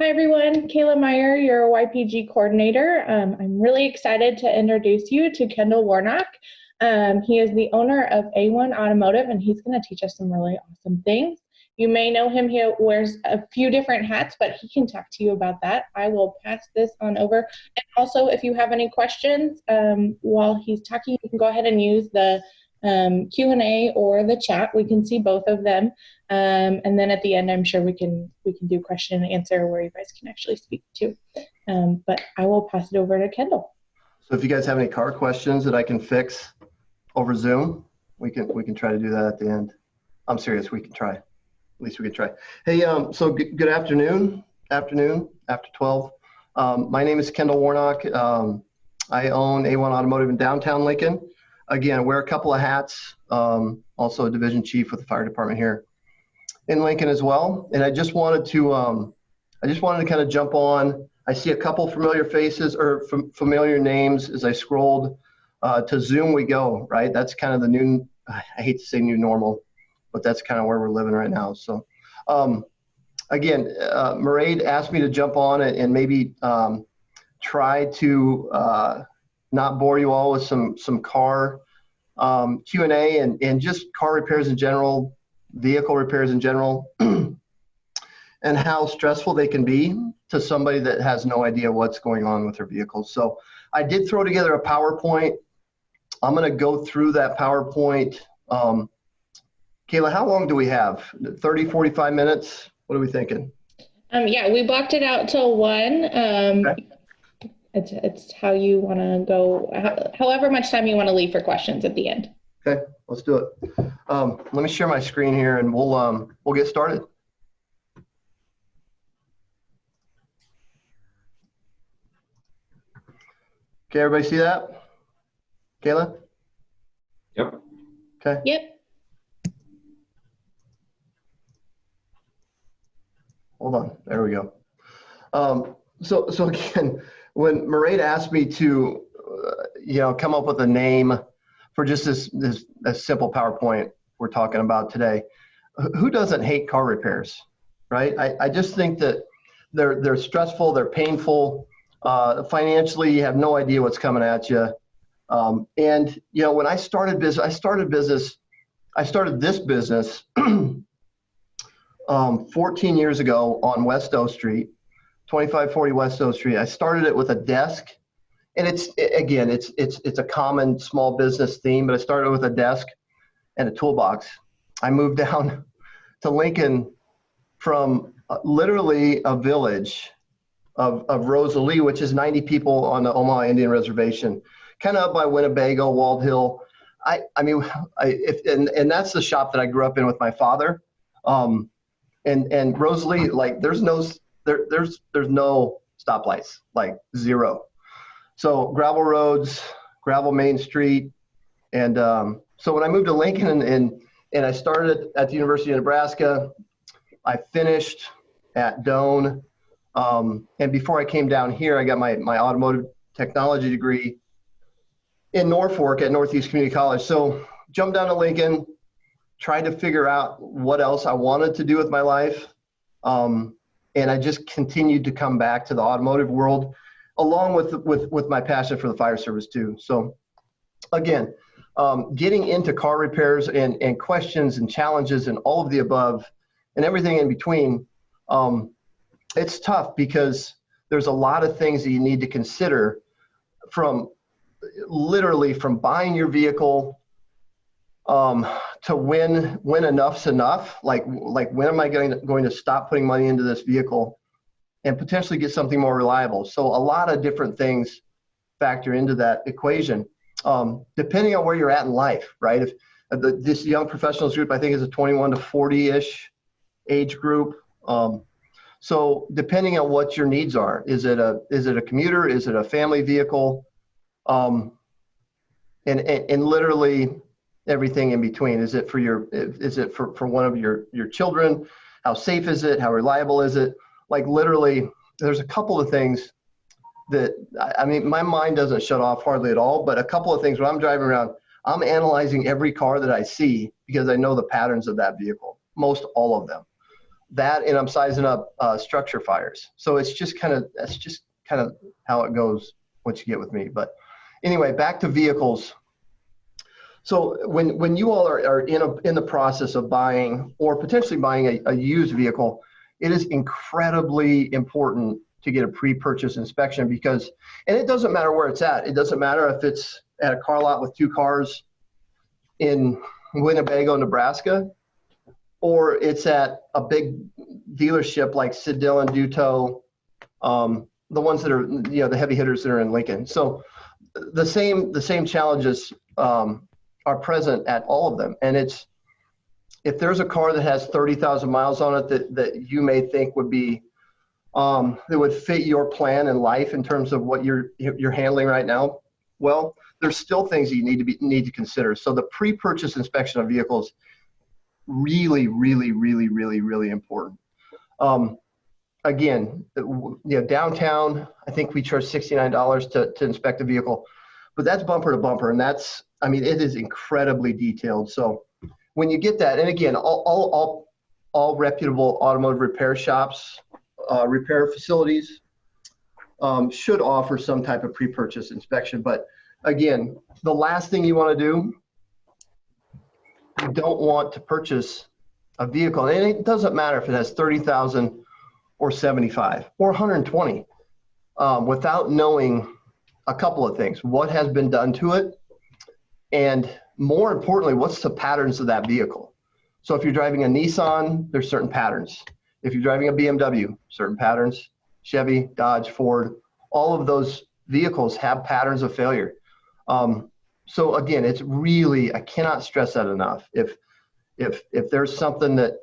Hi everyone, Kayla Meyer, your YPG coordinator. I'm really excited to introduce you to Kendall Warnock. He is the owner of A1 Automotive, and he's going to teach us some really awesome things. You may know him. He wears a few different hats, but he can talk to you about that. I will pass this on over. And also, if you have any questions while he's talking, you can go ahead and use the Q&A or the chat. We can see both of them. And then at the end, I'm sure we can do question and answer where you guys can actually speak to. But I will pass it over to Kendall. So if you guys have any car questions that I can fix over Zoom, we can try to do that at the end. I'm serious, we can try. At least we can try. Hey, so good afternoon after 12. My name is Kendall Warnock. I own A1 Automotive in downtown Lincoln. Again, I wear a couple of hats, also a division chief with the fire department here in Lincoln as well. And I just wanted to kind of jump on. I see a couple familiar faces or familiar names as I scrolled to Zoom we go, right? That's kind of the new, I hate to say new normal, but that's kind of where we're living right now. So again, Mairead asked me to jump on it and maybe try to not bore you all with some car Q&A and just car repairs in general, vehicle repairs in general, and how stressful they can be to somebody that has no idea what's going on with their vehicle. So I did throw together a PowerPoint. I'm going to go through that PowerPoint. Kayla, how long do we have? 30, 45 minutes? What are we thinking? Yeah, we blocked it out till 1. Okay. It's how you want to go, however much time you want to leave for questions at the end. Okay, let's do it. Let me share my screen here and we'll get started. Okay, everybody see that? Kayla? Yep. Okay. Yep. Hold on, there we go. So again, when Mairead asked me to, come up with a name for just this simple PowerPoint we're talking about today, who doesn't hate car repairs, right? I just think that they're stressful, they're painful, financially you have no idea what's coming at you. And when I started this business 14 years ago on West O Street. 2540 West O Street. I started it with a desk, and it's a common small business theme, but I started with a desk and a toolbox. I moved down to Lincoln from literally a village of Rosalie, which is 90 people on the Omaha Indian Reservation, kind of up by Winnebago, Wald Hill. And that's the shop that I grew up in with my father. And Rosalie, like there's no stoplights, like zero. So gravel roads, gravel Main Street. And so when I moved to Lincoln and I started at the University of Nebraska, I finished at Doane. And before I came down here, I got my automotive technology degree in Norfolk at Northeast Community College. So jumped down to Lincoln, tried to figure out what else I wanted to do with my life. And I just continued to come back to the automotive world, along with my passion for the fire service too. So again, getting into car repairs and questions and challenges and all of the above and everything in between, it's tough because there's a lot of things that you need to consider literally from buying your vehicle to when enough's enough, like when am I going to stop putting money into this vehicle and potentially get something more reliable. So a lot of different things factor into that equation, depending on where you're at in life, right? If this young professionals group, I think is a 21 to 40-ish age group. So depending on what your needs are, is it a commuter? Is it a family vehicle? And literally everything in between. Is it for one of your children? How safe is it? How reliable is it? Like literally, there's a couple of things that, I mean, my mind doesn't shut off hardly at all, but a couple of things when I'm driving around, I'm analyzing every car that I see because I know the patterns of that vehicle, most all of them. that, and I'm sizing up structure fires. So that's just kind of how it goes once you get with me. But anyway, back to vehicles. So when you all are in the process of buying or potentially buying a used vehicle, it is incredibly important to get a pre-purchase inspection because, and it doesn't matter where it's at. It doesn't matter if it's at a car lot with 2 cars in Winnebago, Nebraska, or it's at a big dealership like Sid Dillon, Duto, the ones that are, the heavy hitters that are in Lincoln. So the same challenges are present at all of them. And if there's a car that has 30,000 miles on it that you may think would be that would fit your plan in life in terms of what you're handling right now, well, there's still things that you need to consider. So the pre-purchase inspection of vehicles really, really, really, really, really important. Again, downtown, I think we charge $69 to inspect a vehicle, but that's bumper to bumper, and it is incredibly detailed. So when you get that, and again, all reputable automotive repair shops, repair facilities should offer some type of pre-purchase inspection. But again, the last thing you want to do, you don't want to purchase a vehicle, and it doesn't matter if it has 30,000 or 75 or 120, without knowing a couple of things: what has been done to it, and more importantly, what's the patterns of that vehicle. So if you're driving a Nissan, there's certain patterns. If you're driving a BMW, certain patterns. Chevy, Dodge, Ford, all of those vehicles have patterns of failure. So again, it's really, I cannot stress that enough. If there's something that,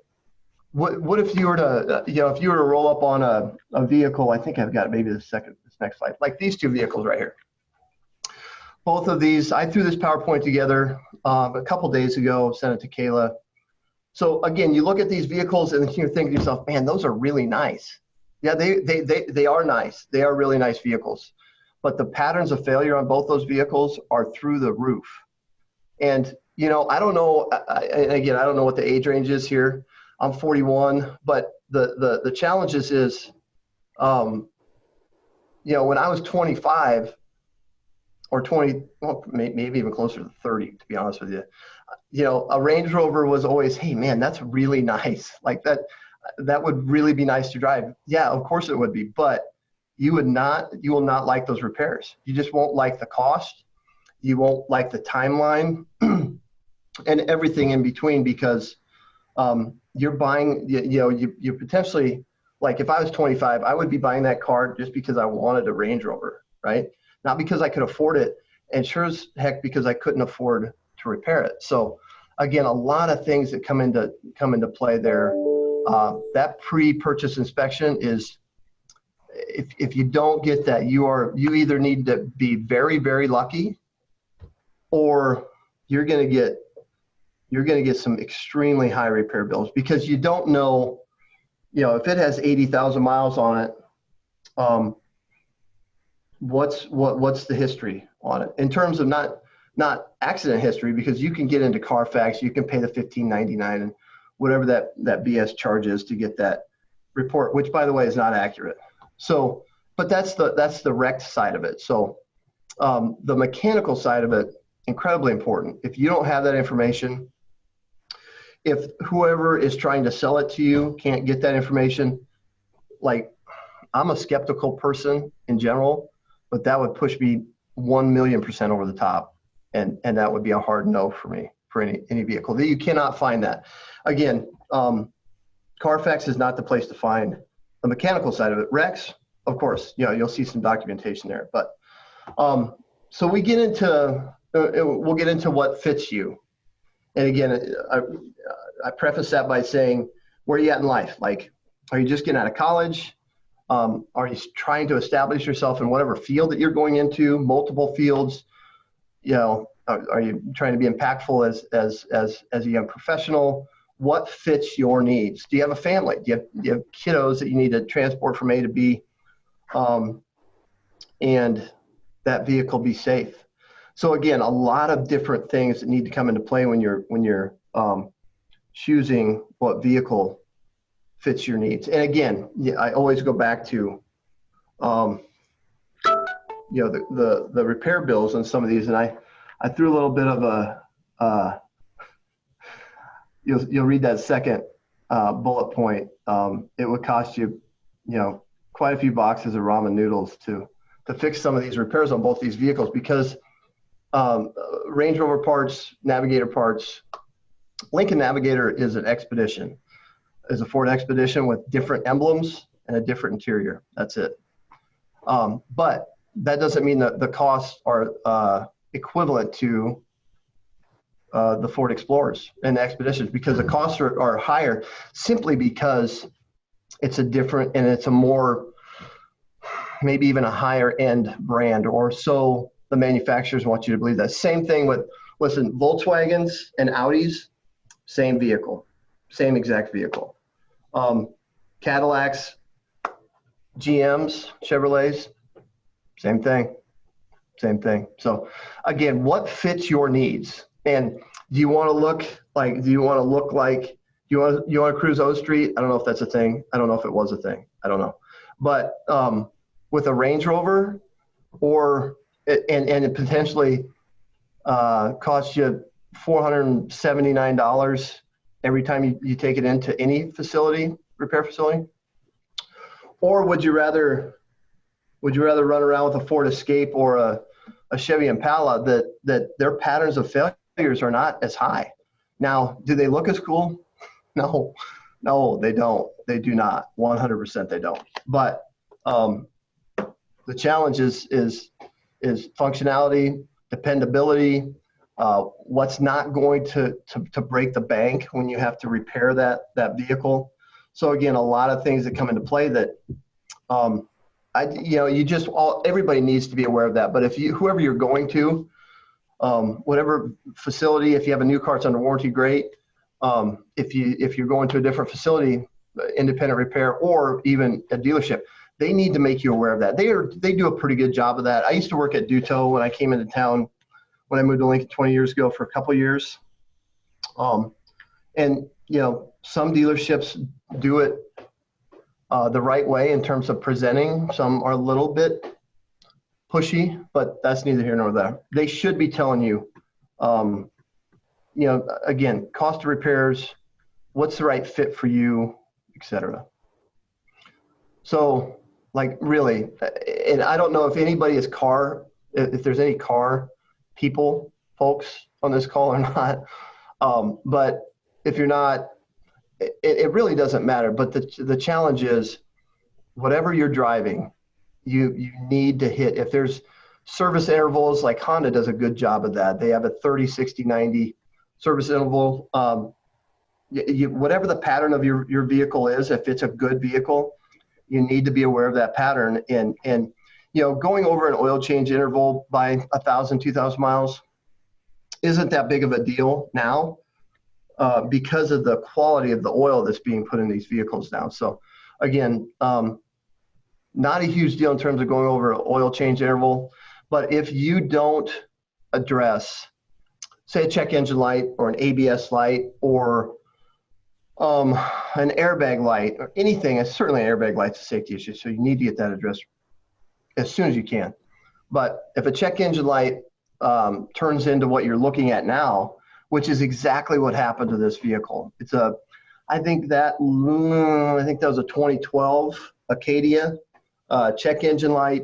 what if you were to, if you were to roll up on a vehicle, I think I've got maybe this next slide, like these 2 vehicles right here. Both of these, I threw this PowerPoint together a couple days ago, sent it to Kayla. So again, you look at these vehicles and you think to yourself, man, those are really nice. Yeah, they are nice. They are really nice vehicles. But the patterns of failure on both those vehicles are through the roof. And, I don't know, and again, I don't know what the age range is here. I'm 41, but the challenges is, when I was 25 or 20, well, maybe even closer to 30, to be honest with you, a Range Rover was always, hey man, that's really nice. Like that would really be nice to drive. Yeah, of course it would be, but you will not like those repairs. You just won't like the cost. You won't like the timeline and everything in between, because you're buying, you potentially, like if I was 25, I would be buying that car just because I wanted a Range Rover, right? Not because I could afford it, and sure as heck because I couldn't afford to repair it. So again, a lot of things that come into play there. That pre-purchase inspection is, if you don't get that, you either need to be very, very lucky, or you're going to get some extremely high repair bills, because you don't know, if it has 80,000 miles on it, what's the history on it in terms of not accident history, because you can get into Carfax, you can pay the $15.99 and whatever that BS charge is to get that report, which by the way is not accurate. So, but that's the wrecked side of it. So the mechanical side of it, incredibly important. If you don't have that information, if whoever is trying to sell it to you can't get that information, like, I'm a skeptical person in general, but that would push me 1,000,000% over the top. And that would be a hard no for me for any vehicle. You cannot find that. Again, Carfax is not the place to find the mechanical side of it. Rex, of course, you'll see some documentation there. But so we'll get into what fits you. And again, I preface that by saying, where are you at in life? Like, are you just getting out of college? Are you trying to establish yourself in whatever field that you're going into, multiple fields? Are you trying to be impactful as a young professional? What fits your needs? Do you have a family? Do you have kiddos that you need to transport from A to B? And that vehicle be safe. So again, a lot of different things that need to come into play when you're choosing what vehicle fits your needs. And again, yeah, I always go back to, the repair bills on some of these, and I threw a little bit of you'll read that second bullet point. It would cost you, quite a few boxes of ramen noodles to fix some of these repairs on both these vehicles, because Range Rover parts, Navigator parts, Lincoln Navigator is an Expedition, is a Ford Expedition with different emblems and a different interior. That's it. But that doesn't mean that the costs are equivalent to the Ford Explorers and the Expeditions, because the costs are higher simply because it's a different, and it's a more, maybe even a higher end brand, or so the manufacturers want you to believe. That same thing with, listen, Volkswagens and Audis, same vehicle, same exact vehicle. Cadillacs, GMs, Chevrolets, same thing. So again, what fits your needs? And do you want to look like, do you want to cruise O Street? I don't know if that's a thing. I don't know if it was a thing. I don't know. But with a Range Rover, and it potentially costs you $479 every time you take it into any facility, repair facility? Or would you rather run around with a Ford Escape or a Chevy Impala that their patterns of failures are not as high? Now, do they look as cool? No, they don't. They do not. 100% they don't. But the challenge is functionality, dependability, what's not going to break the bank when you have to repair that vehicle. So again, a lot of things that come into play that everybody needs to be aware of that. But whoever you're going to, whatever facility, if you have a new car, it's under warranty, great. If you're going to a different facility, independent repair, or even a dealership, they need to make you aware of that. They do a pretty good job of that. I used to work at Duto when I came into town, when I moved to Lincoln 20 years ago, for a couple of years. And some dealerships do it the right way in terms of presenting. Some are a little bit pushy, but that's neither here nor there. They should be telling you, again, cost of repairs, what's the right fit for you, etc. So, really, and I don't know if anybody is if there's any car folks on this call or not, but if you're not, it really doesn't matter. But the challenge is, whatever you're driving, you need to hit. If there's service intervals, like Honda does a good job of that. They have a 30, 60, 90 service interval. Whatever the pattern of your vehicle is, if it's a good vehicle, you need to be aware of that pattern. And going over an oil change interval by 1,000, 2,000 miles isn't that big of a deal now, because of the quality of the oil that's being put in these vehicles now. So again, not a huge deal in terms of going over an oil change interval. But if you don't address, say, a check engine light or an ABS light or an airbag light or anything, certainly an airbag light's a safety issue, so you need to get that addressed as soon as you can. But if a check engine light turns into what you're looking at now, which is exactly what happened to this vehicle. I think that was a 2012 Acadia check engine light.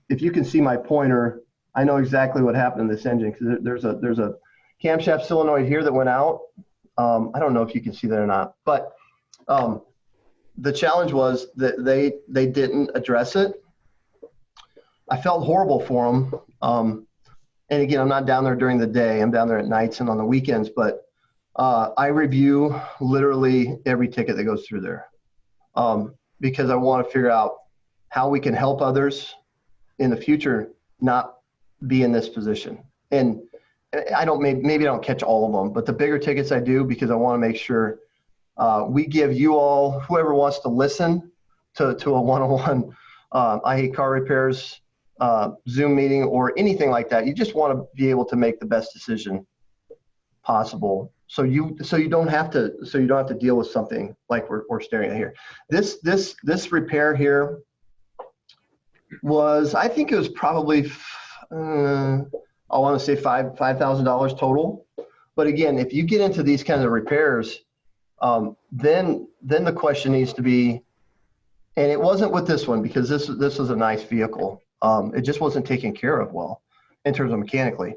If you can see my pointer, I know exactly what happened in this engine, because there's a camshaft solenoid here that went out. I don't know if you can see that or not, but the challenge was that they didn't address it. I felt horrible for them. And again, I'm not down there during the day. I'm down there at nights and on the weekends, but I review literally every ticket that goes through there, because I want to figure out how we can help others in the future not be in this position. And maybe I don't catch all of them, but the bigger tickets I do, because I want to make sure we give you all, whoever wants to listen to a one-on-one I Hate Car Repairs Zoom meeting or anything like that. You just want to be able to make the best decision possible So you don't have to deal with something like we're staring at here. This repair here was, I think it was probably I want to say $5,000 total. But again, if you get into these kinds of repairs, then the question needs to be, and it wasn't with this one because this was a nice vehicle. It just wasn't taken care of well in terms of mechanically.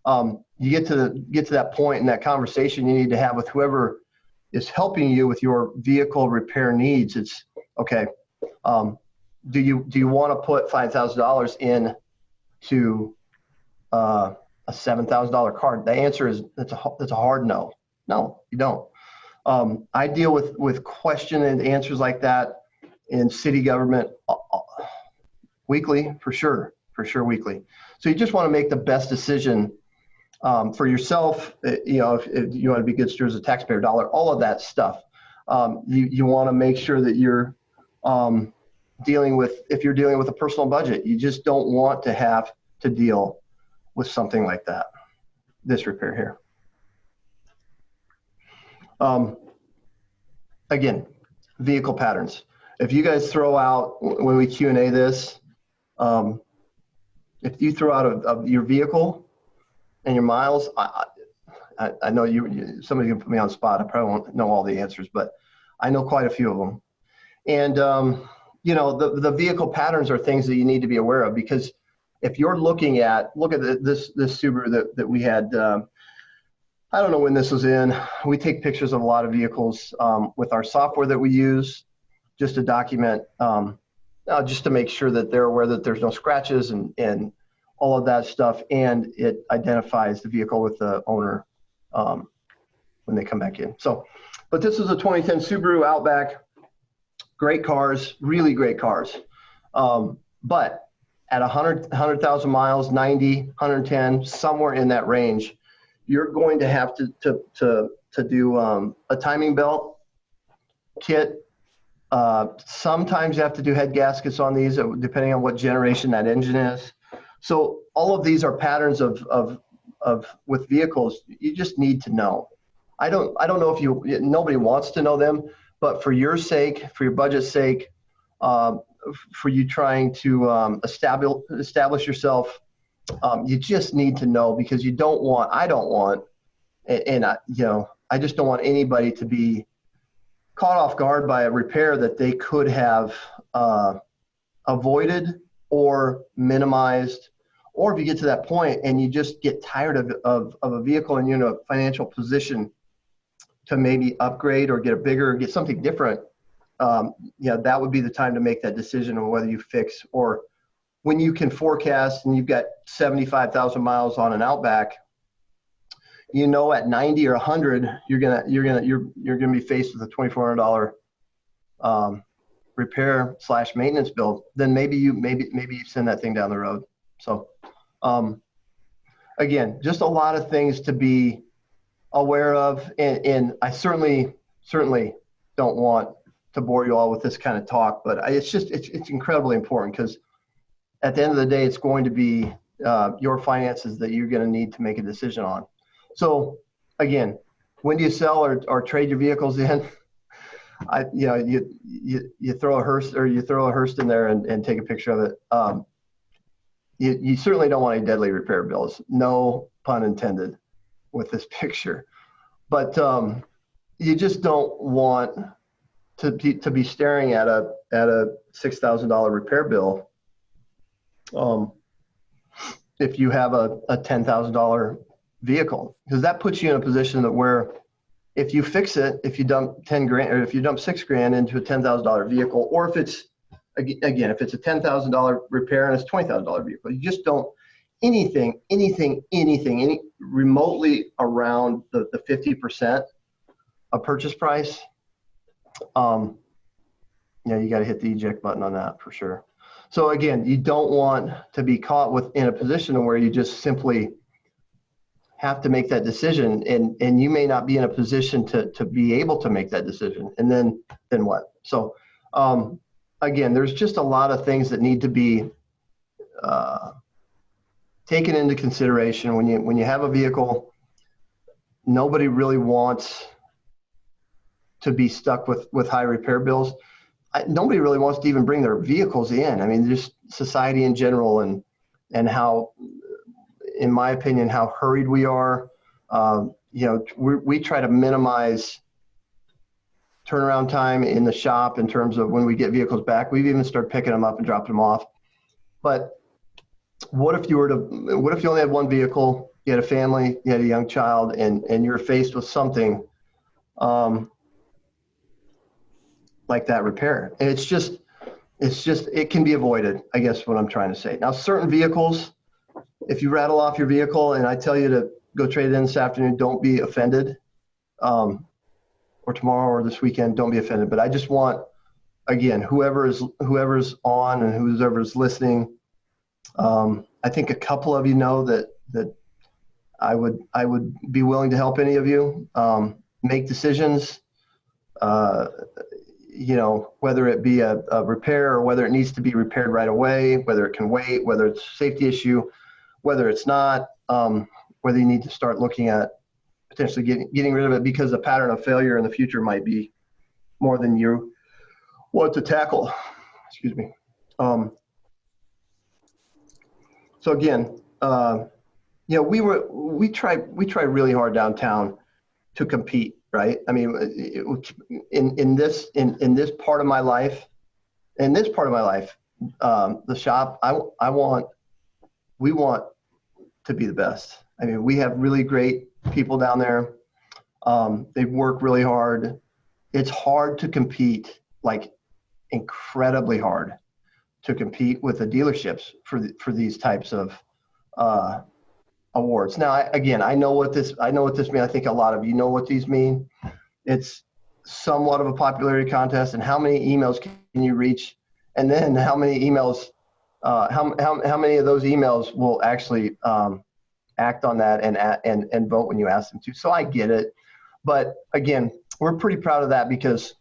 You get to that point in that conversation you need to have with whoever is helping you with your vehicle repair needs. It's okay. Do you want to put $5,000 in to a $7,000 car? The answer is that's a hard no. No, you don't. I deal with question and answers like that in city government weekly, for sure weekly. So you just want to make the best decision for yourself. If you want to be good stewards of taxpayer dollar, all of that stuff. You want to make sure that you're if you're dealing with a personal budget, you just don't want to have to deal with something like that. This repair here. Again, vehicle patterns. If you guys throw out, when we Q&A this, if you throw out your vehicle and your miles, I know somebody's gonna put me on the spot. I probably won't know all the answers, but I know quite a few of them. And the vehicle patterns are things that you need to be aware of, because if you're look at this Subaru that we had. I don't know when this was in. We take pictures of a lot of vehicles with our software that we use just to document, just to make sure that they're aware that there's no scratches and all of that stuff. And it identifies the vehicle with the owner when they come back in. So, but this is a 2010 Subaru Outback. Great cars, really great cars. But at 100,000 miles, 90, 110, somewhere in that range, you're going to have to do a timing belt kit. Sometimes you have to do head gaskets on these, depending on what generation that engine is. So all of these are patterns of with vehicles you just need to know. I don't know if nobody wants to know them, but for your sake, for your budget's sake, for you trying to establish yourself. You just need to know, because I don't want, and I just don't want anybody to be caught off guard by a repair that they could have avoided or minimized. Or if you get to that point and you just get tired of a vehicle and you're in a financial position to maybe upgrade or get a bigger, get something different, that would be the time to make that decision on whether you fix, or when you can forecast and you've got 75,000 miles on an Outback, at 90 or 100, you're gonna be faced with a $2,400 repair / maintenance bill. Then maybe you send that thing down the road. So again, just a lot of things to be aware of, and I certainly don't want to bore you all with this kind of talk, but it's incredibly important, because at the end of the day, it's going to be your finances that you're going to need to make a decision on. So again, when do you sell or trade your vehicles in? You throw a Hearst in there and take a picture of it. You certainly don't want any deadly repair bills. No pun intended with this picture. But you just don't want to be staring at a $6,000 repair bill if you have a $10,000 vehicle, because that puts you in a position that where if you fix it, if you dump 10 grand or if you dump 6 grand into a $10,000 vehicle, or if it's if it's a $10,000 repair and it's $20,000 vehicle, you just don't anything remotely around the 50% of purchase price. You got to hit the eject button on that for sure. So again, you don't want to be caught in a position where you just simply have to make that decision, and you may not be in a position to be able to make that decision. And then what? So again, there's just a lot of things that need to be taken into consideration when you have a vehicle. nobody really wants to be stuck with high repair bills. Nobody really wants to even bring their vehicles in. I mean, just society in general, and how, in my opinion, how hurried we are. We try to minimize turnaround time in the shop in terms of when we get vehicles back. We've even started picking them up and dropping them off. But what if you only had one vehicle, you had a family, you had a young child, and you're faced with something like that repair? And it can be avoided, I guess what I'm trying to say. Now, certain vehicles, if you rattle off your vehicle and I tell you to go trade it in this afternoon, don't be offended. Or tomorrow or this weekend, don't be offended. But I just want, again, whoever's on and whoever's listening, I think a couple of you know that I would be willing to help any of you make decisions, whether it be a repair or whether it needs to be repaired right away, whether it can wait, whether it's a safety issue, whether it's not, whether you need to start looking at potentially getting rid of it because the pattern of failure in the future might be more than you want to tackle. Excuse me. So again, we try really hard downtown to compete, right? I mean, in this part of my life, the shop, we want to be the best. I mean, we have really great people down there. They work really hard. It's hard to compete, like incredibly hard to compete with the dealerships for these types of awards. Now, I know what this means. I think a lot of you know what these mean. It's somewhat of a popularity contest, and how many emails can you reach, and then how many emails, how many of those emails will actually act on that and vote when you ask them to. So I get it. But again, we're pretty proud of that because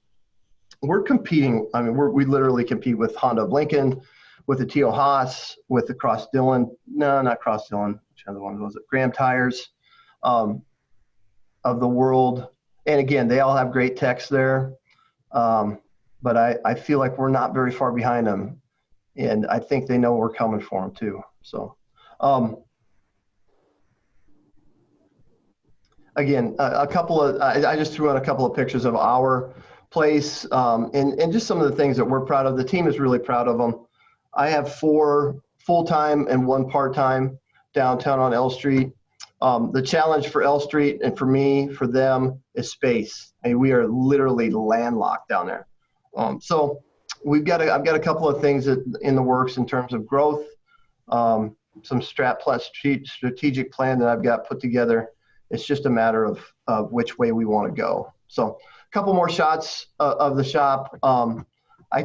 we're competing. I mean, we literally compete with Honda of Lincoln, with the T.O. Haas, with the Cross Dillon. No, not Cross Dillon. Which other one was it? Graham Tires of the world. And again, they all have great techs there. But I feel like we're not very far behind them. And I think they know we're coming for them too. So, again, I just threw in a couple of pictures of our place and just some of the things that we're proud of. The team is really proud of them. I have 4 full-time and 1 part-time downtown on L Street. The challenge for L Street and for me, for them, is space. I mean, we are literally landlocked down there. So I've got a couple of things in the works in terms of growth, some strategic plan that I've got put together. It's just a matter of which way we want to go. So a couple more shots of the shop. I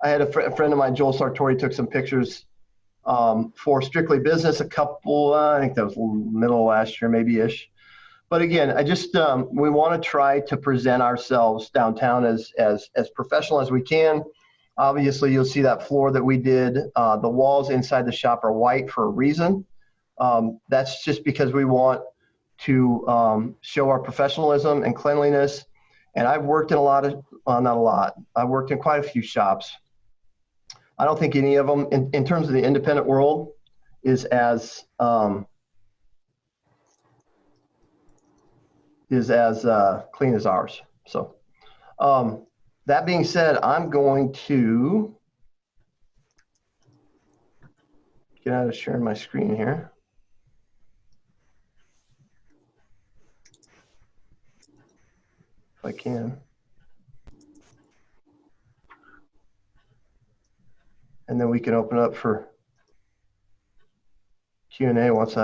had a friend of mine, Joel Sartori, took some pictures for Strictly Business, I think that was middle of last year, maybe-ish. But again, we want to try to present ourselves downtown as professional as we can. Obviously, you'll see that floor that we did. The walls inside the shop are white for a reason. That's just because we want to show our professionalism and cleanliness. And I've worked in I've worked in quite a few shops. I don't think any of them, in terms of the independent world, is as clean as ours. So that being said, I'm going to get out of sharing my screen here. If I can. And then we can open up for Q&A once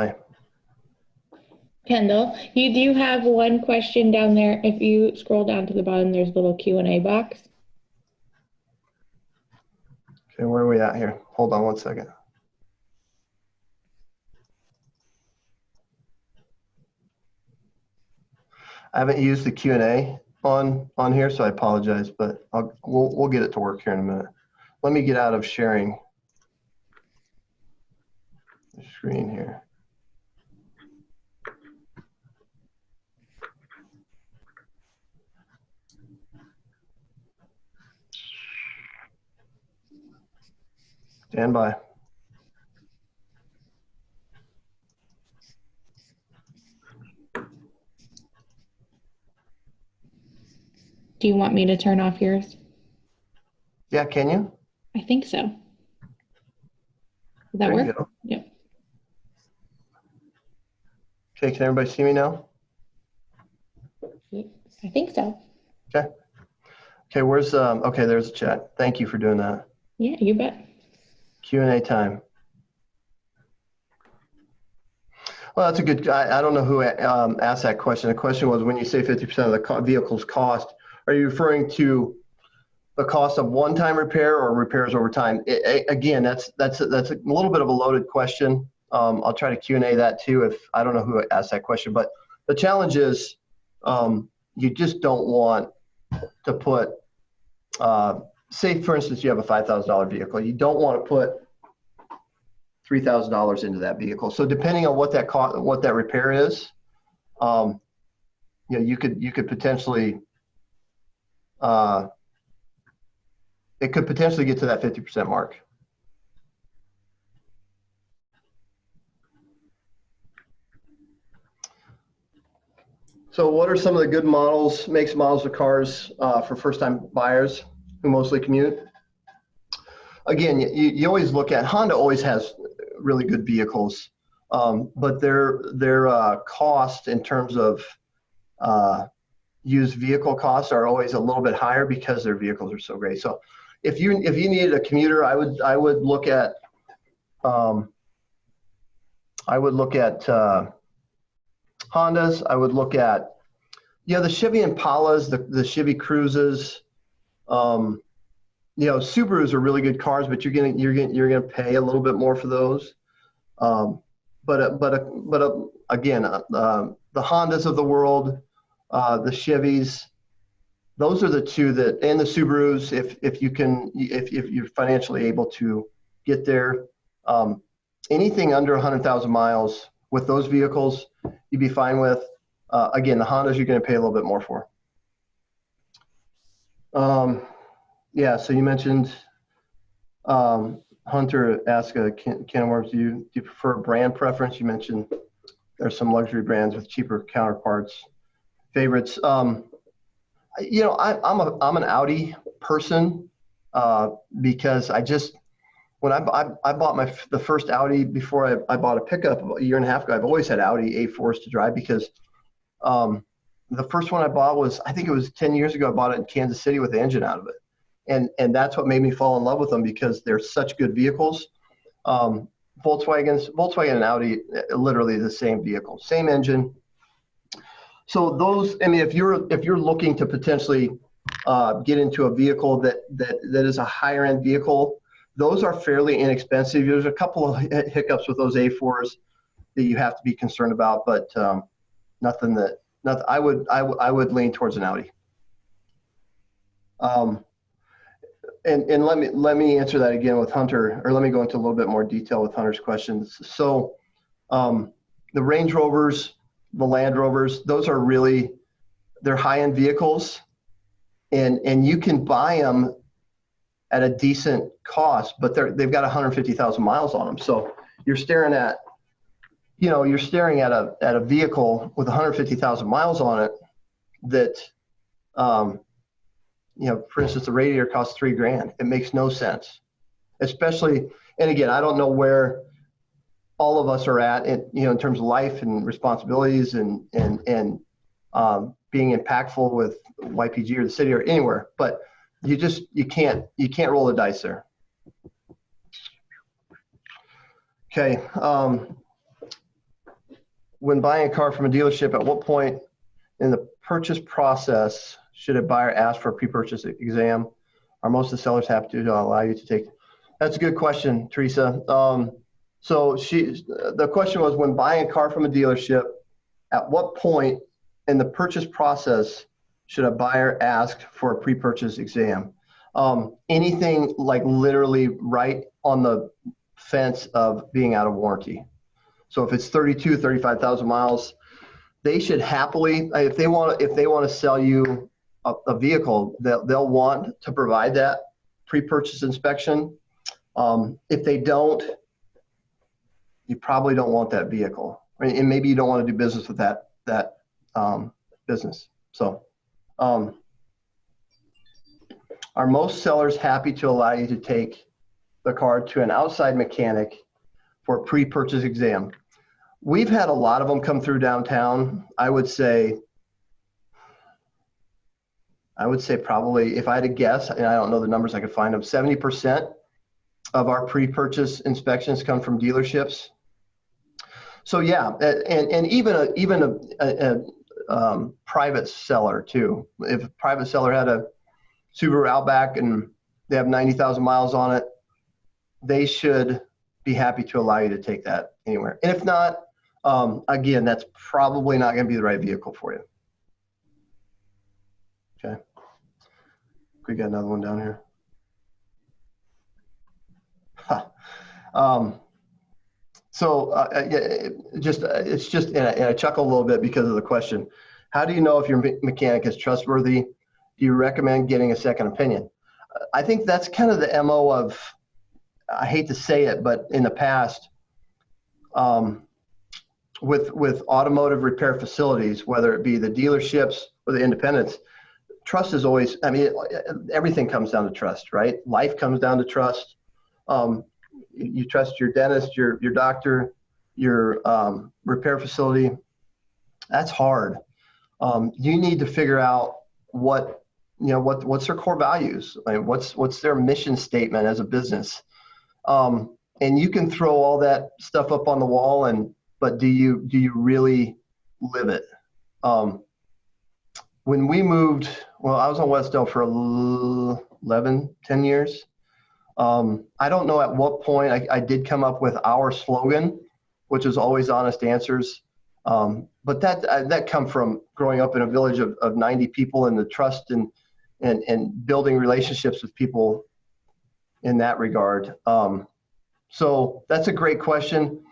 Kendall, you do have one question down there. If you scroll down to the bottom, there's a little Q&A box. Okay, where are we at here? Hold on one second. I haven't used the Q&A on here, so I apologize, but we'll get it to work here in a minute. Let me get out of sharing the screen here. Stand by. Do you want me to turn off yours? Yeah, can you? I think so. Does that There you work? go. Yep. Okay, can everybody see me now? I think so. Okay. Okay, where's, okay, there's the chat. Thank you for doing that. Yeah, you bet. Q&A time. Well, that's a good, I don't know who asked that question. The question was, when you say 50% of the vehicle's cost, are you referring to the cost of one-time repair or repairs over time? Again, that's a little bit of a loaded question. I'll try to Q&A that too if I don't know who asked that question. But the challenge is you just don't want to put, say for instance, you have a $5,000 vehicle. You don't want to put $3,000 into that vehicle. So depending on what that cost, what that repair is, you know, you could potentially, it could potentially get to that 50% mark. So what are some of the good models, makes, models of cars for first-time buyers who mostly commute? Again, you always look at, Honda always has really good vehicles, but their cost in terms of used vehicle costs are always a little bit higher because their vehicles are so great. So if you needed a commuter, I would look at Hondas. I would look at, you know, the Chevy Impalas, the Chevy Cruzes. You know, Subarus are really good cars, but you're gonna pay a little bit more for those. Again, the Hondas of the world, the Chevys, those are the two that, and the Subarus, if you're financially able to get there. Anything under 100,000 miles with those vehicles, you'd be fine with. Again, the Hondas you're going to pay a little bit more for. Yeah, so you mentioned Hunter asked Ken Worms, do you prefer brand preference? You mentioned there's some luxury brands with cheaper counterparts. Favorites. You know, I'm an Audi person because when I bought the first Audi before I bought a pickup a year and a half ago. I've always had Audi A4s to drive because the first one I bought was, I think it was 10 years ago. I bought it in Kansas City with the engine out of it, and that's what made me fall in love with them because they're such good vehicles. Volkswagen and Audi, literally the same vehicle, same engine. So those, I mean, if you're looking to potentially get into a vehicle that is a higher end vehicle, those are fairly inexpensive. There's a couple of hiccups with those A4s that you have to be concerned about, but nothing. I would lean towards an Audi. And let me answer that again with Hunter, or let me go into a little bit more detail with Hunter's questions. So the Range Rovers, the Land Rovers, those are really, they're high-end vehicles, and you can buy them at a decent cost, but they've got 150,000 miles on them. So you're staring at, you know, a vehicle with 150,000 miles on it that, you know, for instance, the radiator costs $3,000. It makes no sense, especially, and again, I don't know where all of us are at, you know, in terms of life and responsibilities and being impactful with YPG or the city or anywhere, but you can't roll the dice there. Okay. When buying a car from a dealership, at what point in the purchase process should a buyer ask for a pre-purchase exam? Are most of the sellers happy to allow you to take? That's a good question, Teresa. So the question was, when buying a car from a dealership, at what point in the purchase process should a buyer ask for a pre-purchase exam? Anything like literally right on the fence of being out of warranty. So if it's 35,000 miles, they should happily, if they want to sell you a vehicle, they'll want to provide that pre-purchase inspection. If they don't, you probably don't want that vehicle, right? And maybe you don't want to do business with that business. So, are most sellers happy to allow you to take the car to an outside mechanic for a pre-purchase exam? We've had a lot of them come through downtown. I would say probably, if I had to guess, and I don't know the numbers, I could find them, 70% of our pre-purchase inspections come from dealerships. So yeah, and even a private seller too. If a private seller had a Subaru Outback and they have 90,000 miles on it, they should be happy to allow you to take that anywhere. And if not, again, that's probably not going to be the right vehicle for you. Okay. We got another one down here. It's just, and I chuckle a little bit because of the question. How do you know if your mechanic is trustworthy? Do you recommend getting a second opinion? I think that's kind of the MO of, I hate to say it, but in the past, with automotive repair facilities, whether it be the dealerships or the independents, trust is always, I mean, everything comes down to trust, right? Life comes down to trust. You trust your dentist, your doctor, your repair facility. That's hard. You need to figure out what's their core values, like what's their mission statement as a business. And you can throw all that stuff up on the wall, but do you really live it? When we moved, well, I was on Westdale for 10 years. I don't know at what point I did come up with our slogan, which is always honest answers. But that come from growing up in a village of 90 people, and the trust and building relationships with people in that regard. So that's a great question.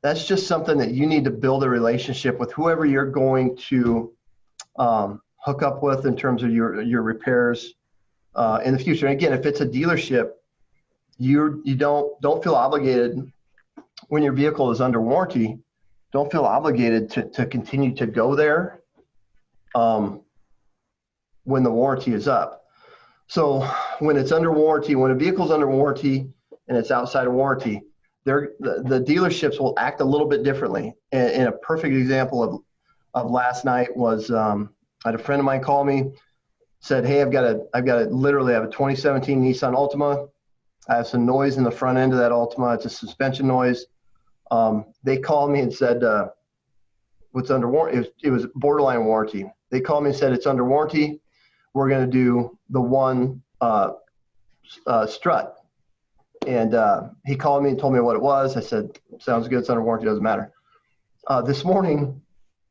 That's just something that you need to build a relationship with whoever you're going to hook up with in terms of your repairs in the future. And again, if it's a dealership, you don't feel obligated when your vehicle is under warranty. Don't feel obligated to continue to go there when the warranty is up. So when it's under warranty, when a vehicle's under warranty and it's outside of warranty, the dealerships will act a little bit differently. And a perfect example of last night was I had a friend of mine call me, said, "Hey, I've got a 2017 Nissan Altima. I have some noise in the front end of that Altima. It's a suspension noise." They called me and said, "What's under warranty?" It was borderline warranty. They called me and said, "It's under warranty. We're going to do the one strut." And he called me and told me what it was. I said, "Sounds good. It's under warranty. Doesn't matter." This morning,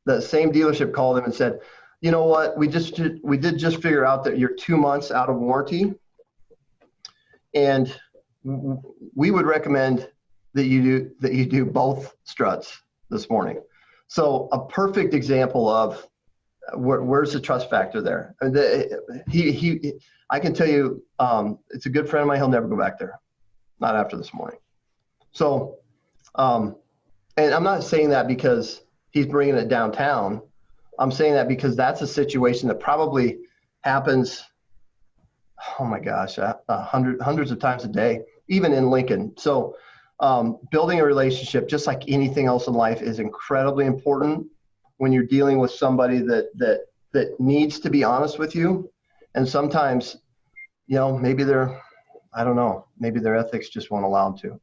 the same dealership called him and said, "You know what? We did just figure out that you're 2 months out of warranty, and we would recommend that you do both struts this morning." So a perfect example of where's the trust factor there. I can tell you, it's a good friend of mine. He'll never go back there, not after this morning. So, and I'm not saying that because he's bringing it downtown. I'm saying that because that's a situation that probably happens, oh my gosh, hundreds of times a day, even in Lincoln. So building a relationship, just like anything else in life, is incredibly important when you're dealing with somebody that needs to be honest with you. And sometimes, maybe maybe their ethics just won't allow them to.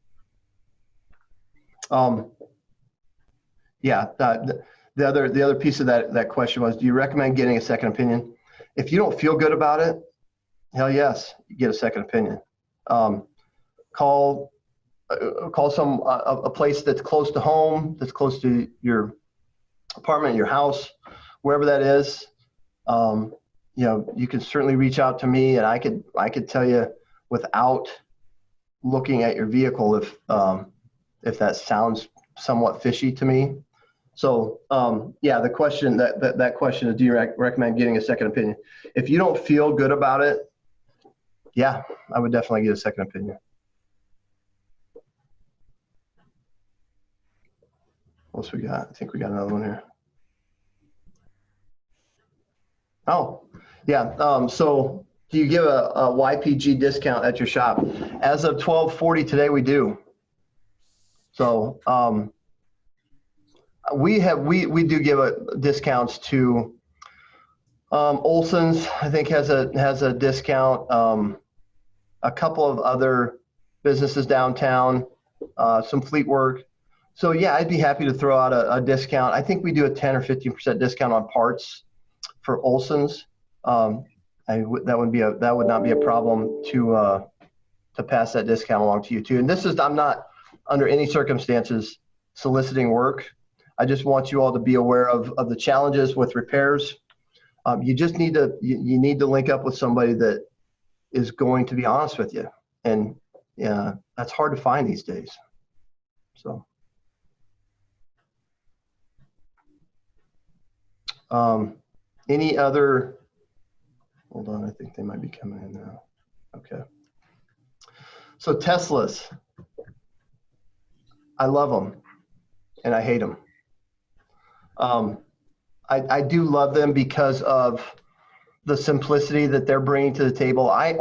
The other piece of that question was, do you recommend getting a second opinion? If you don't feel good about it, hell yes, you get a second opinion. Call a place that's close to home, that's close to your apartment, your house, wherever that is. You can certainly reach out to me, and I could tell you without looking at your vehicle if that sounds somewhat fishy to me. So the question that question is, do you recommend getting a second opinion? If you don't feel good about it, yeah, I would definitely get a second opinion. What else we got? I think we got another one here. Oh, yeah. So do you give a YPG discount at your shop? As of 12/40 today, we do. So we do give discounts to Olson's. I think has a discount. A couple of other businesses downtown, some fleet work. So yeah, I'd be happy to throw out a discount. I think we do a 10 or 15% discount on parts for Olson's. That would not be a problem to pass that discount along to you too. And I'm not under any circumstances soliciting work. I just want you all to be aware of the challenges with repairs. You just need to link up with somebody that is going to be honest with you, and yeah, that's hard to find these days. So. Any other, hold on, I think they might be coming in now. Okay. So Teslas, I love them and I hate them. I do love them because of the simplicity that they're bringing to the table. I'm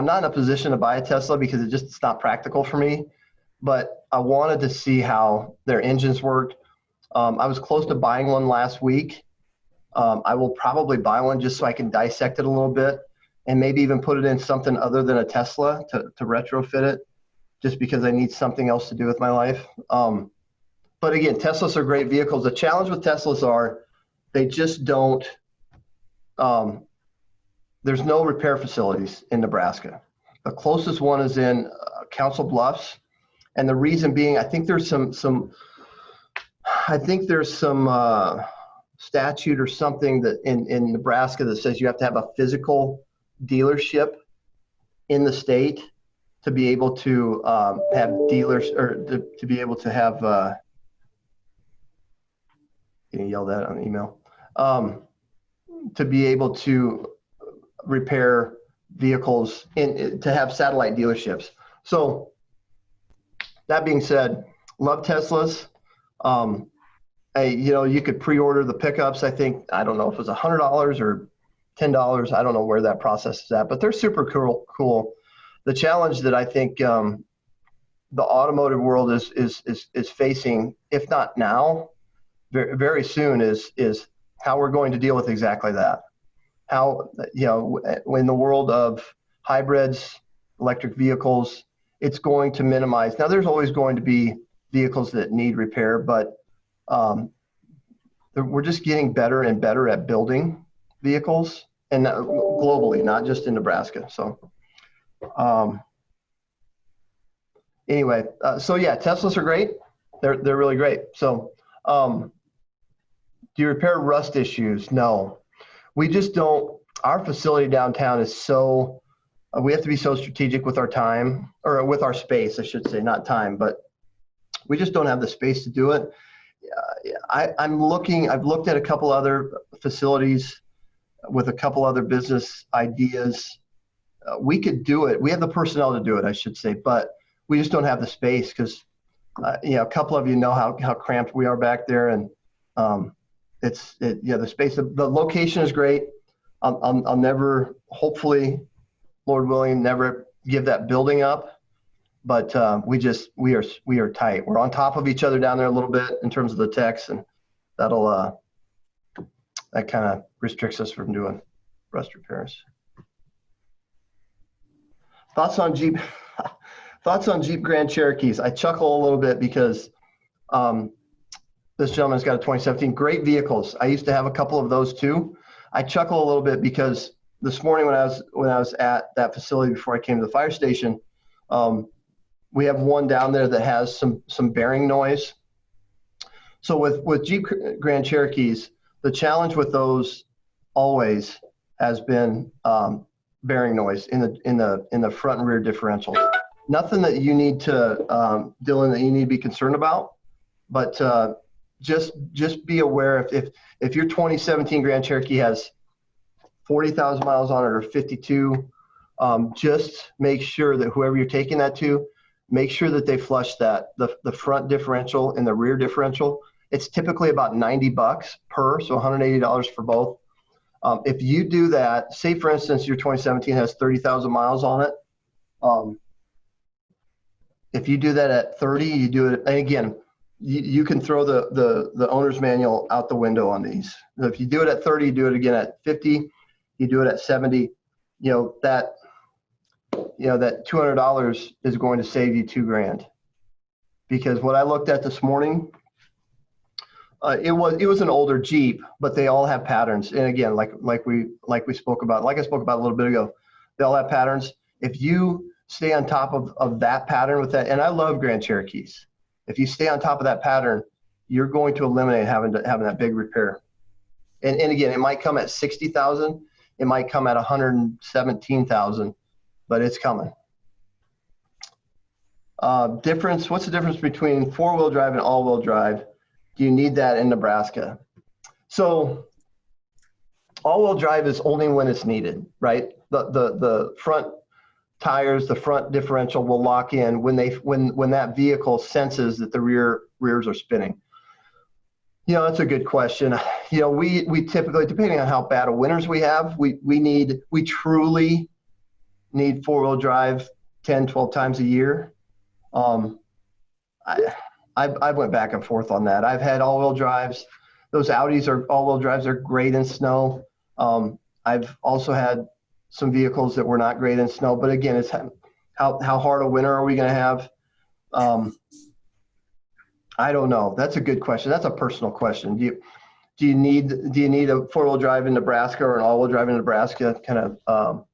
not in a position to buy a Tesla because it's not practical for me. But I wanted to see how their engines worked. I was close to buying one last week. I will probably buy one just so I can dissect it a little bit and maybe even put it in something other than a Tesla to retrofit it, just because I need something else to do with my life. But again, Teslas are great vehicles. The challenge with Teslas are they just don't, there's no repair facilities in Nebraska. The closest one is in Council Bluffs. And the reason being, I think there's some statute or something that in Nebraska that says you have to have a physical dealership in the state to be able to have dealers, or to be able to have getting yelled at on email, to be able to repair vehicles to have satellite dealerships. So that being said, love Teslas. You could pre-order the pickups. I think, I don't know if it was $100 or $10. I don't know where that process is at, but they're super cool. The challenge that I think the automotive world is facing, if not now, very, very soon, is how we're going to deal with exactly that. How, in the world of hybrids, electric vehicles, it's going to minimize. Now, there's always going to be vehicles that need repair, but we're just getting better and better at building vehicles, and globally, not just in Nebraska. So anyway, so yeah, Teslas are great. They're really great. So do you repair rust issues? No, we just don't. Our facility downtown is so, we have to be so strategic with our time, or with our space, I should say, not time, but we just don't have the space to do it. I've looked at a couple other facilities with a couple other business ideas. We could do it. We have the personnel to do it, I should say, but we just don't have the space because, a couple of you know how cramped we are back there, and the space, the location is great. I'll never, hopefully, Lord willing, never give that building up. But we are tight. We're on top of each other down there a little bit in terms of the techs, and that kind of restricts us from doing rust repairs. Thoughts on Jeep Grand Cherokees? I chuckle a little bit because this gentleman's got a 2017. Great vehicles. I used to have a couple of those too. I chuckle a little bit because this morning when I was at that facility before I came to the fire station, we have one down there that has some bearing noise. So with Jeep Grand Cherokees, the challenge with those always has been bearing noise in the front and rear differentials. Nothing that you need to, Dylan, that you need to be concerned about, but just be aware if your 2017 Grand Cherokee has 40,000 miles on it or 52, just make sure that whoever you're taking that to make sure that they flush the front differential and the rear differential. It's typically about $90 per, so $180 for both. If you do that, say for instance, your 2017 has 30,000 miles on it. If you do that at 30, you do it, and again, you can throw the owner's manual out the window on these. If you do it at 30, you do it again at 50, you do it at 70, that $200 is going to save you $2,000. Because what I looked at this morning, it was an older Jeep, but they all have patterns. And again, like I spoke about a little bit ago, they all have patterns. If you stay on top of that pattern with that, and I love Grand Cherokees. If you stay on top of that pattern, you're going to eliminate having that big repair. And again, it might come at 60,000, it might come at 117,000, but it's coming. What's the difference between 4-wheel drive and all-wheel drive? Do you need that in Nebraska? So all-wheel drive is only when it's needed, right? The front tires, the front differential will lock in when that vehicle senses that the rears are spinning. That's a good question. We typically, depending on how bad of winters we have, we truly need 4-wheel drive 10, 12 times a year. I went back and forth on that. I've had all-wheel drives. Those Audis all-wheel drives are great in snow. I've also had some vehicles that were not great in snow, but again, it's how hard a winter are we going to have? I don't know. That's a good question. That's a personal question. Do you need a 4-wheel drive in Nebraska or an all-wheel drive in Nebraska? Kind of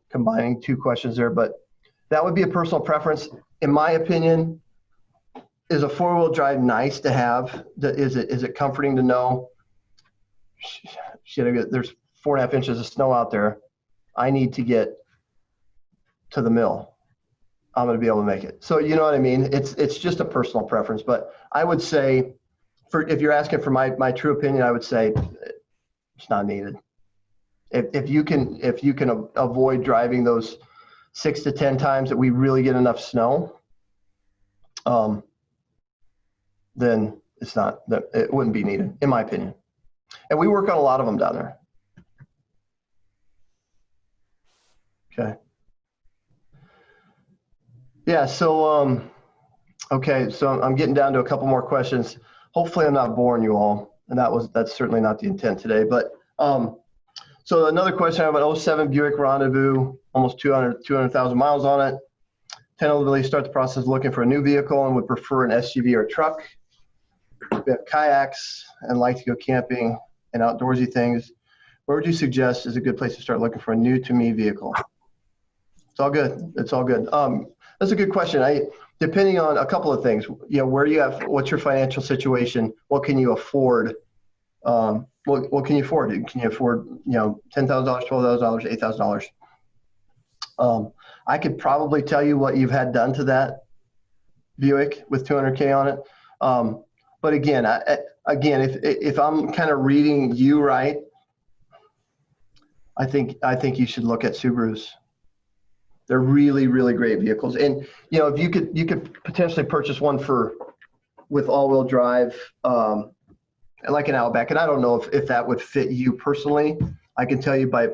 combining two questions there, but that would be a personal preference. In my opinion, is a 4-wheel drive nice to have? Is it comforting to know, shit, there's 4.5 inches of snow out there. I need to get to the mill. I'm going to be able to make it. So you know what I mean? It's just a personal preference, but I would say, if you're asking for my true opinion, I would say it's not needed. If you can avoid driving those 6 to 10 times that we really get enough snow, then it wouldn't be needed, in my opinion. And we work on a lot of them down there. Okay. Yeah, so, okay, so I'm getting down to a couple more questions. Hopefully I'm not boring you all, and that's certainly not the intent today. But so another question, I have an 07 Buick Rendezvous, almost 200,000 miles on it. Tentatively start the process looking for a new vehicle and would prefer an SUV or a truck. We have kayaks and like to go camping and outdoorsy things. Where would you suggest is a good place to start looking for a new to me vehicle? It's all good. It's all good. That's a good question. Depending on a couple of things, what's your financial situation? What can you afford? What can you afford? Can you afford, $10,000, $12,000, $8,000? I could probably tell you what you've had done to that Buick with 200K on it. But again, if I'm kind of reading you right, I think you should look at Subarus. They're really, really great vehicles. And if you could potentially purchase one with all-wheel drive, like an Outback. And I don't know if that would fit you personally. I can tell you by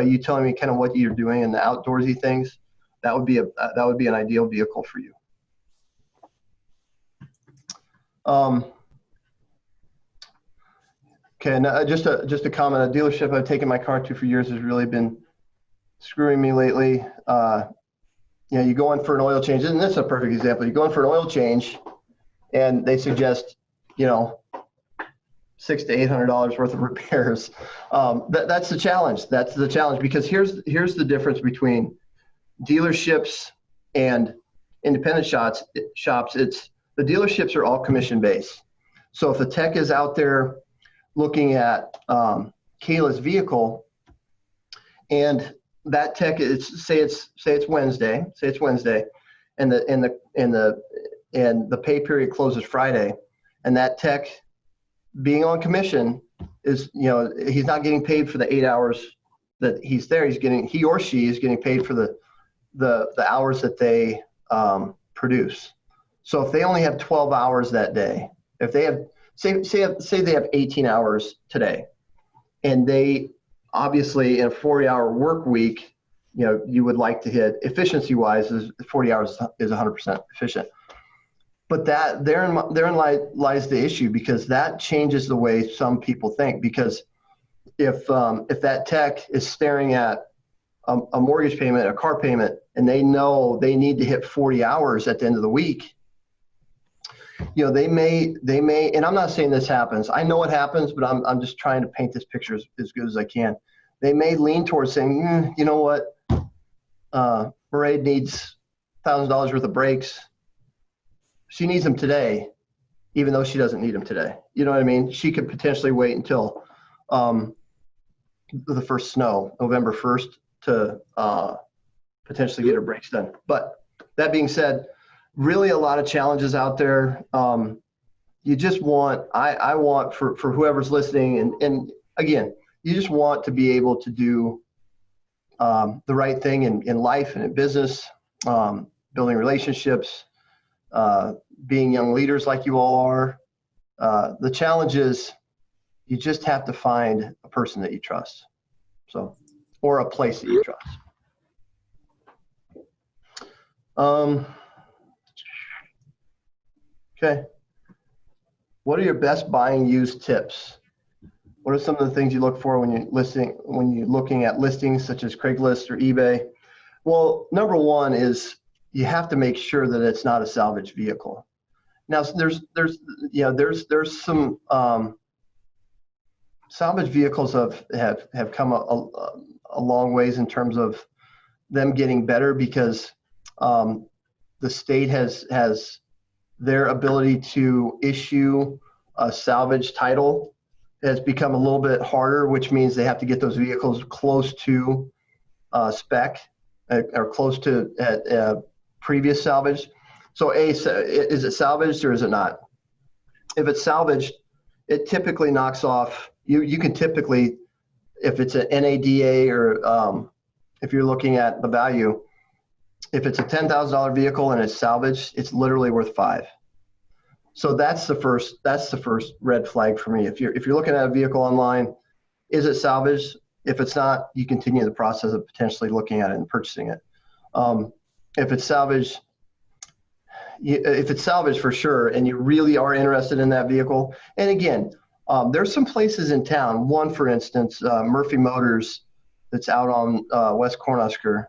you telling me kind of what you're doing and the outdoorsy things, that would be an ideal vehicle for you. Okay, now just a comment. A dealership I've taken my car to for years has really been screwing me lately. You go in for an oil change, and this is a perfect example. You go in for an oil change, and they suggest, $600 to $800 worth of repairs. That's the challenge. That's the challenge, because here's the difference between dealerships and independent shops. It's the dealerships are all commission based. So if the tech is out there looking at Kayla's vehicle, and that tech is say it's Wednesday, and the pay period closes Friday, and that tech being on commission is, he's not getting paid for the 8 hours that he's there. He or she is getting paid for the hours that they produce. So if they only have 12 hours that day, if they have, say they have 18 hours today, and they obviously in a 40-hour work week, you would like to hit efficiency wise is 40 hours is 100% efficient. But therein lies the issue, because that changes the way some people think. Because if that tech is staring at a mortgage payment, a car payment, and they know they need to hit 40 hours at the end of the week, they may, and I'm not saying this happens. I know it happens, but I'm just trying to paint this picture as good as I can. They may lean towards saying, you know what, Mairead needs $1,000 worth of brakes. She needs them today, even though she doesn't need them today. You know what I mean? She could potentially wait until the first snow, November 1st, to potentially get her brakes done. But that being said, really a lot of challenges out there. You just want, I want for whoever's listening, and again, you just want to be able to do the right thing in life and in business, building relationships, being young leaders like you all are. The challenge is you just have to find a person that you trust, or a place that you trust. Okay. What are your best buying used tips? What are some of the things you look for when you're looking at listings such as Craigslist or eBay? Well, number one is you have to make sure that it's not a salvage vehicle. Now, there's some salvage vehicles have come a long ways in terms of them getting better, because the state has their ability to issue a salvage title has become a little bit harder, which means they have to get those vehicles close to spec or close to previous salvage. So is it salvaged or is it not? If it's salvaged, it typically knocks off, you can typically, if it's an NADA or if you're looking at the value, if it's a $10,000 vehicle and it's salvaged, it's literally worth $5,000. So that's the first red flag for me. If you're looking at a vehicle online, is it salvaged? If it's not, you continue the process of potentially looking at it and purchasing it. If it's salvaged for sure, and you really are interested in that vehicle, and again, there's some places in town. One, for instance, Murphy Motors, that's out on West Cornhusker.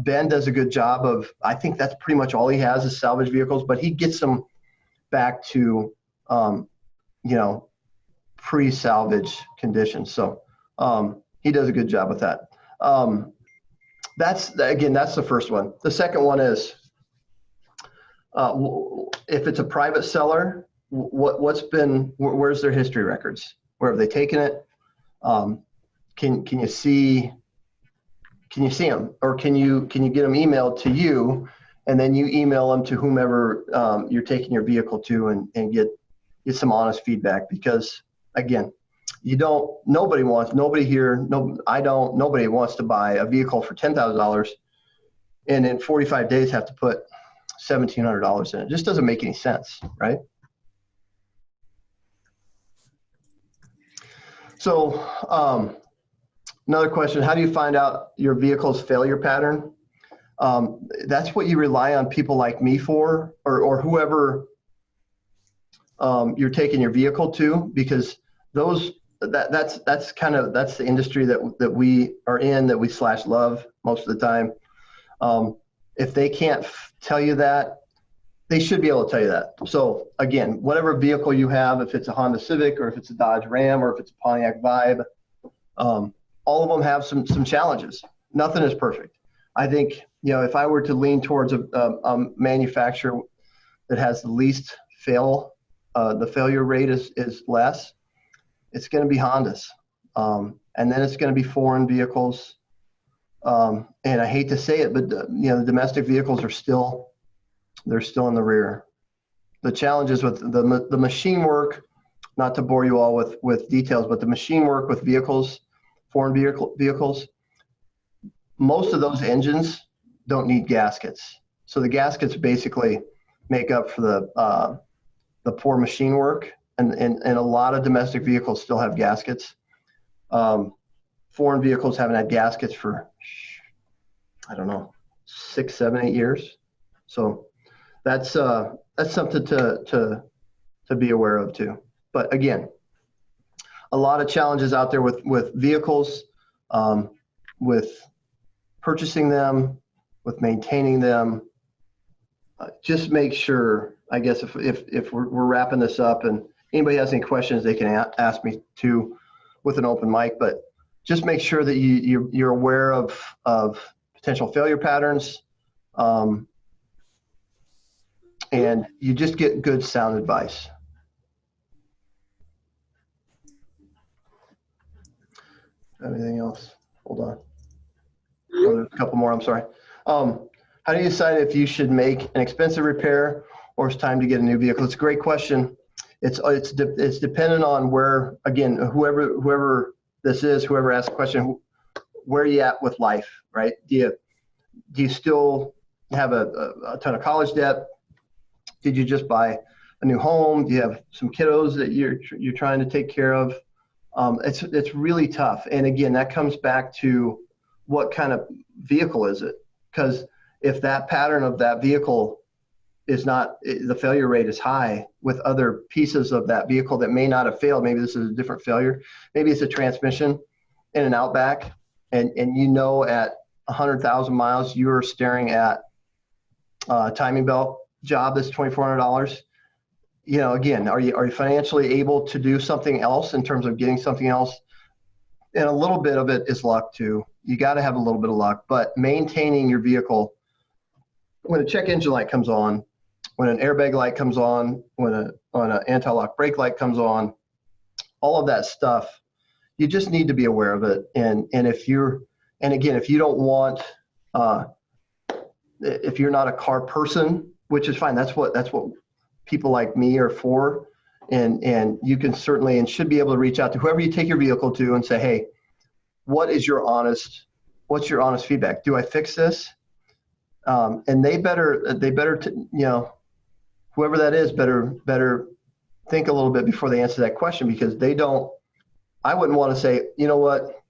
Ben does a good job of, I think that's pretty much all he has is salvage vehicles, but he gets them back to, pre-salvage conditions. So he does a good job with that. That's the first one. The second one is, if it's a private seller, where's their history records? Where have they taken it? Can you see them, or can you get them emailed to you, and then you email them to whomever you're taking your vehicle to, and get some honest feedback? Because again, nobody wants to buy a vehicle for $10,000 and in 45 days have to put $1,700 in it. It just doesn't make any sense, right? So another question, how do you find out your vehicle's failure pattern? That's what you rely on people like me for, or whoever you're taking your vehicle to, because that's the industry that we are in, that we /love most of the time. If they can't tell you that, they should be able to tell you that. So again, whatever vehicle you have, if it's a Honda Civic or if it's a Dodge Ram or if it's a Pontiac Vibe, all of them have some challenges. Nothing is perfect. I think, if I were to lean towards a manufacturer that has the least the failure rate is less, it's going to be Hondas. And then it's going to be foreign vehicles. And I hate to say it, but the domestic vehicles are still in the rear. The challenges with the machine work, not to bore you all with details, but the machine work with vehicles, foreign vehicles, most of those engines don't need gaskets. So the gaskets basically make up for the poor machine work, and a lot of domestic vehicles still have gaskets. Foreign vehicles haven't had gaskets for, I don't know, 6, 7, 8 years. So that's something to be aware of too. But again, a lot of challenges out there with vehicles, with purchasing them, with maintaining them. Just make sure, I guess, if we're wrapping this up and anybody has any questions, they can ask me too with an open mic, but just make sure that you're aware of potential failure patterns, and you just get good sound advice. Anything else? Hold on. Oh, there's a couple more, I'm sorry. How do you decide if you should make an expensive repair or it's time to get a new vehicle? It's a great question. It's dependent on where, again, whoever this is, whoever asked the question, where are you at with life, right? Do you still have a ton of college debt? Did you just buy a new home? Do you have some kiddos that you're trying to take care of? It's really tough. And again, that comes back to what kind of vehicle is it? Because if that pattern of that vehicle is not, the failure rate is high with other pieces of that vehicle that may not have failed. Maybe this is a different failure. Maybe it's a transmission in an Outback, and you know at 100,000 miles you're staring at a timing belt job that's $2,400. You know, again, are you financially able to do something else in terms of getting something else? And a little bit of it is luck too. You got to have a little bit of luck, but maintaining your vehicle, when a check engine light comes on, when an airbag light comes on, when an anti-lock brake light comes on, all of that stuff, you just need to be aware of it. And if you don't want, if you're not a car person, which is fine, that's what people like me are for. And you can certainly and should be able to reach out to whoever you take your vehicle to and say, hey, what's your honest feedback? Do I fix this? And they better, whoever that is better think a little bit before they answer that question, because I wouldn't want to say, you know what,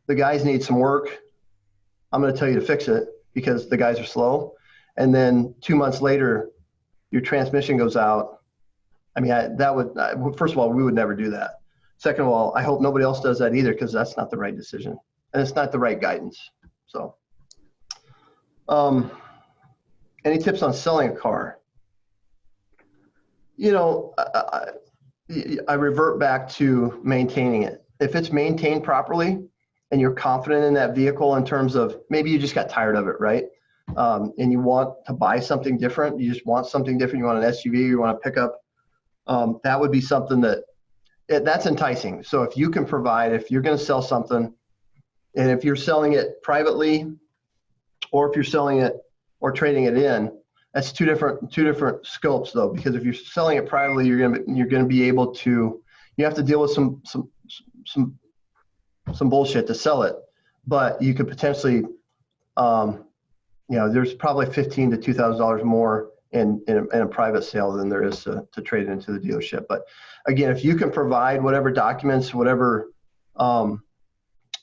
the guys need some work. I'm going to tell you to fix it because the guys are slow. And then 2 months later, your transmission goes out. I mean, first of all, we would never do that. Second of all, I hope nobody else does that either, because that's not the right decision and it's not the right guidance. So, any tips on selling a car? You know, I revert back to maintaining it. If it's maintained properly and you're confident in that vehicle in terms of maybe you just got tired of it, right? And you want to buy something different. You just want something different. You want an SUV, you want a pickup. That would be something that's enticing. So if you can provide, if you're going to sell something, and if you're selling it privately, or if you're selling it or trading it in, that's two different scopes though. Because if you're selling it privately, you're going to be able to, you have to deal with some bullshit to sell it, but you could potentially, there's probably $1,500 to $2,000 more in a private sale than there is to trade it into the dealership. But again, if you can provide whatever documents, whatever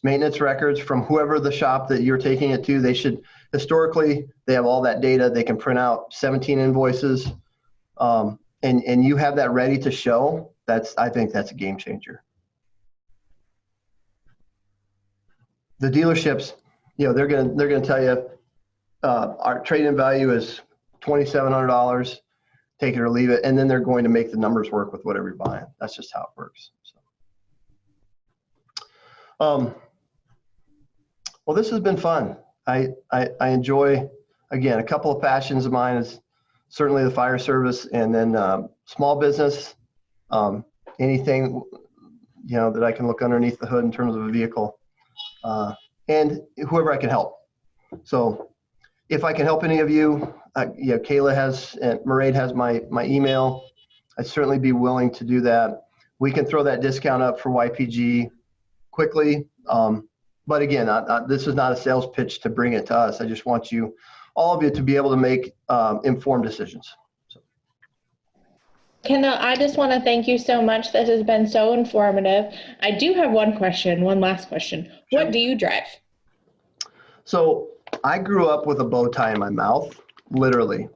maintenance records from whoever the shop that you're taking it to, historically, they have all that data. They can print out 17 invoices, and you have that ready to show. I think that's a game changer. The dealerships, they're gonna tell you our trade-in value is $2,700, take it or leave it, and then they're going to make the numbers work with whatever you're buying. That's just how it works. So, well, this has been fun. I enjoy, again, a couple of passions of mine is certainly the fire service, and then small business, anything that I can look underneath the hood in terms of a vehicle, and whoever I can help. So if I can help any of you, Kayla has, and Mairead has my email. I'd certainly be willing to do that. We can throw that discount up for YPG quickly. But again, this is not a sales pitch to bring it to us. I just want you all of you to be able to make informed decisions. Kendall, I just want to thank you so much. This has been so informative. I do have one last question. Sure. What do you drive? So I grew up with a bow tie in my mouth, literally.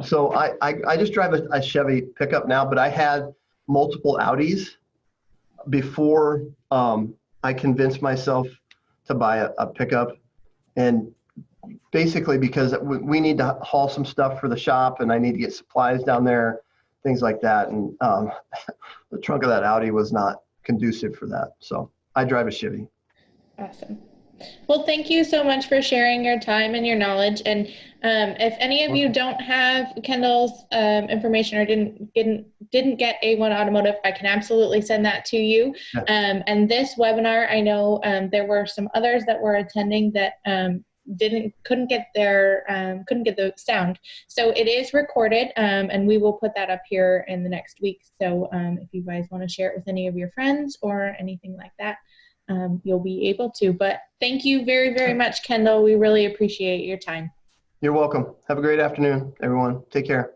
So I just drive a Chevy pickup now, but I had multiple Audis before I convinced myself to buy a pickup. And basically because we need to haul some stuff for the shop and I need to get supplies down there, things like that. And the trunk of that Audi was not conducive for that. So I drive a Chevy. Awesome. Well, thank you so much for sharing your time and your knowledge. And if any of you don't have Kendall's information or didn't get A1 Automotive, I can absolutely send that to you. Yeah. And this webinar, I know there were some others that were attending that couldn't get the sound. So it is recorded, and we will put that up here in the next week. So if you guys want to share it with any of your friends or anything like that, you'll be able to. But thank you very, very much, Kendall. We really appreciate your time. You're welcome. Have a great afternoon, everyone. Take care.